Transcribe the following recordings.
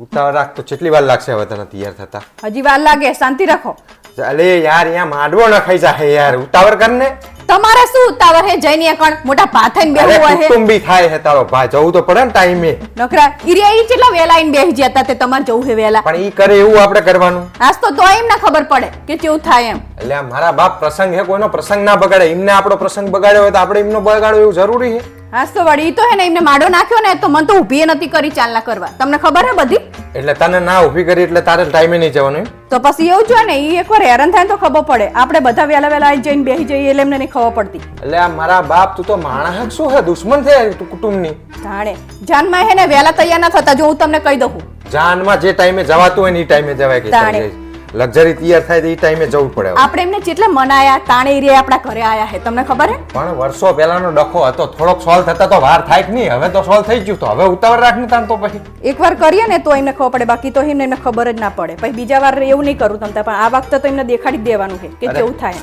ઉતાવળ રાખ તો કેટલી વાર લાગશે હવે તને તૈયાર થતા? હજી વાર લાગે, શાંતિ રાખો. અલે યાર અહીંયા માંડવો ન ખાઈ જાય યાર, ઉતાવળ કર ને. તમારે શું ઉતાવળ હે? જઈને કણ મોટા પાથાઈને બેહવું અરે હોય હે. કુટુંબી થાય હે તારો ભાઈ, જવું તો પડે ને ટાઈમે. નખરા ઈરિયા ઈ કેટલા વેલા આઈને બેહી જતા તે તમારે જવું હે વેલા. પણ ઈ કરે એવું આપણે કરવાનું. આજ તો એમ ના ખબર પડે કે કેવું થાય એમ. એટલે આ મારા બાપ પ્રસંગ હે, કોઈનો પ્રસંગ ના બગાડે. એમને આપણો પ્રસંગ બગાડ્યો હોય તો આપણે એમનો બગાડવો એવું જરૂરી છે? આજ તો વળી ઈ તો હે ને એમને માડો નાખ્યો ને તો મને તો ઊભી નથી કરી ચાલના કરવા. તમને ખબર હે બધી? એટલે તને ના ઊભી કરી એટલે તારે ટાઈમે નહીં જવાનું એમ? તો પછી એવું જોઈએ ને, ઈ એકવાર હેરાન થાય તો ખબર પડે. આપણે બધા વેલા વેલા આઈ જઈને બેહી જઈએ એટલે એમને નહીં ખબર પડતી. એટલે આ મારા બાપ, તું તો માણસ શું હે, દુશ્મન છે તું કુટુંબની. જાણે જાનમાં હે ને વેલા તૈયાર ના થતા, જો હું તમને કહી દઉં. જાનમાં જે ટાઈમે જવાતું હોય ને એ ટાઈમે જવાય કે તાણે. લક્ઝરી તૈયાર થાય તો એ ટાઈમે જવું પડે. આપણે એમને જેટલા મનાયા તાણે ઈરે આપણા ઘરે આયા હે, તમને ખબર હે? પણ વર્ષો પહેલાનો ડખો હતો, થોડોક સોલ્વ થતા તો વાર થાય કે નહીં. હવે તો સોલ્વ થઈ ગયું, તો હવે ઉતાવળ રાખ ને તાન તો પછી. એકવાર કરીએ ને તો એમને ખબર પડે, બાકી તો એમને ખબર જ ના પડે. પછી બીજા વાર એવું નહીં કરું તમને, પણ આ વખતે તો એમને દેખાડી જ દેવાનું છે કે કેવું થાય.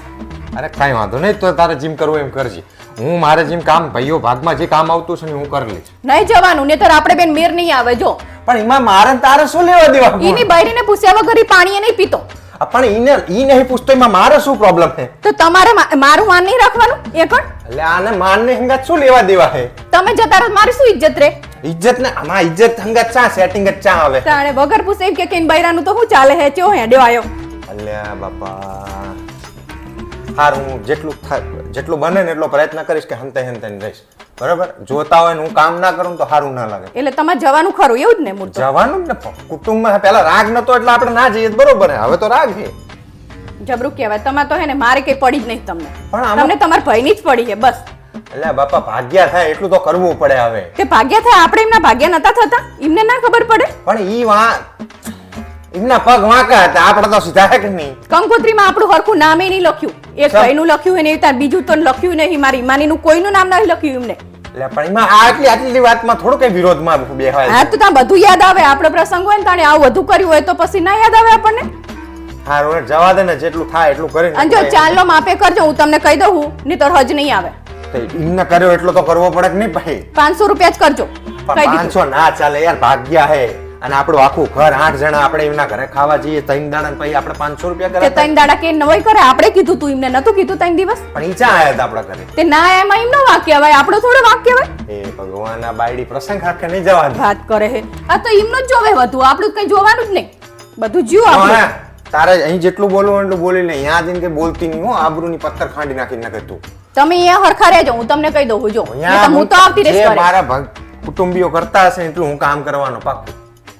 અરે કાંઈ વાંધો નહીં, તો તારે જીમ કરવું એમ કરજે. હું મારે જીમ કામ ભાઈઓ ભાગમાં જે કામ આવતું છે ને હું કરી લઈશ. નહીં જવાનું, નહીંતર આપણે બેન મેર નહીં આવે. જો પણ એમાં મારે ને તારે શું લેવા દેવા? ઈની બૈરીને પૂછ્યા વગર ઈ પાણી નહીં પીતો. પણ ઈ નહીં પૂછતો, એમાં મારે શું પ્રોબ્લેમ છે? તો તમારે મારું માન નહીં રાખવાનું એ પણ? એટલે આને માન ને હંગાત શું લેવા દેવા છે? તમે જતા રહો, મારી શું ઇજ્જત રે? ઇજ્જત ને આમાં ઇજ્જત હંગાત ચા સેટિંગ જ ચા આવે. તાણે વગર પૂછે એમ કે બૈરાનું તો શું ચાલે હે? ચો હેડ્યો આયો. અલ્યા બાપા, હાર હું જેટલું બને ને એટલો પ્રયત્ન કરીશ કે હંતે રહીશ. બરાબર? જોતા હોય ને હું કામ ના કરું તો સારું ના લાગે. એટલે તમારે જવાનું ખરું એવું જ ને? મૂળ જવાનું જ ને. કુટુંબમાં પેલા રાગ નતો એટલે આપણે ના જઈએ બરોબર. હવે તો રાગ છે. જબરું કહેવાય. તમારે તો હે ને મારે કઈ પડી જ નહીં તમને. પણ આમાં- તમને તમારા ભાઈની જ પડી છે બસ. એટલે બાપા ભાગ્યા થાય એટલું તો કરવું પડે હવે. તે ભાગ્યા થાય, આપણે એમના ભાગ્યા નતા થતા? એમને ના ખબર પડે? પણ એમના પગ વાંકા હતા, આપણે તો સીધા હે કે નહીં? કંકોત્રીમાં આપણું હરખું નામે નહીં લખ્યું. એક ભાઈનું લખ્યું હોય ને એવી બીજું તો લખ્યું નહીં. મારી માનીનું કોઈનું નામ નહીં લખ્યું એમને. એટલે પણ એમાં આટલી વાતમાં થોડું કઈ વિરોધમાં બેહાય. હા તો ત્યાં બધું યાદ આવે. આપણો પ્રસંગ હોય ને તાણે આવું વધુ કર્યું હોય તો પછી ના યાદ આવે આપણને? હારું જવા દે ને, જેટલું થાય એટલું કરીને. અને જો ચાલો માપે કરજો, હું તમને કહી દઉં, નહીં તો હજ નહીં આવે. એમને કર્યો એટલો તો કરવો પડે કે નહીં ભાઈ? 500 રૂપિયા જ કરજો. કહી દીધું. 500 ના ચાલે યાર, ભાગ્યા હે. અને આપણું આખું ઘર 8 જણા આપણે એમના ઘરે ખાવા જઈએ 3 દાડા, પછી આપણે 500 રૂપિયા કરે. 3 દાડા કે નવાઈ કરે? આપણે કીધું તું, એમને નતું કીધું 3 દિવસ? પણ ઈ ચા આયા હતા આપણા ઘરે. તે ના એમાં એમનો વાક્ય કહેવાય, આપણો થોડો વાક્ય કહેવાય. એ ભગવાન, આ બાયડી પ્રસંગ આખે નહીં જવા દે. વાત કરે હે. આ તો એમનો જ જોવે બધું, આપણું કઈ જોવાનું જ નહીં. બધું જીવ આપણું. તારે અહીં જેટલું બોલવું એટલું બોલી લે. અહીંયા જઈને કે બોલતી નહીં હો, આબરૂની પથ્થર ખાંડી નાખીને નાખે તું. તમે અહીંયા હરખા રહેજો, હું તમને કહી દઉં. જો હું તો આવતી રહીશ ઘરે. મારા કુટુંબીઓ કરતા હશે એટલું હું કામ કરવાનો પાક્કું.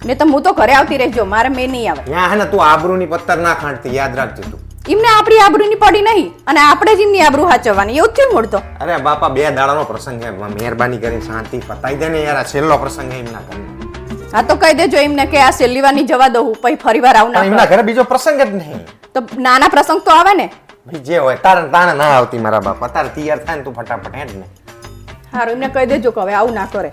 ને તો હું તો ઘરે આવતી રહેજો, મારે મેં નહીં આવે. અહીંયા હે ને તું આબરૂની પથ્થર ના ખાંડતી, યાદ રાખજે તું. એમને આપણી આબરૂની પડી નહીં અને આપણે જ એમની આબરૂ હાચવવાની, એવું જ થયું મળતો. અરે બાપા, 2 દાડાનો પ્રસંગ છે, મહેરબાની કરીને શાંતિ પતાઈ દે ને યાર. આ છેલ્લો પ્રસંગ છે એમના ઘરે. હા તો કહી દેજો એમને કે આ છેલ્લી વાર ની જવા દઉં, પછી ફરી વાર આવું ના. એમના ઘરે બીજો પ્રસંગ જ નહીં. તો નાના પ્રસંગ તો આવે ને ભાઈ, જે હોય તારે ના આવતી મારા બાપા. તારે તૈયાર થાય ને તું ફટાફટ હેડ ને. સારું, એમને કહી દેજો કે હવે આવું ના કરે.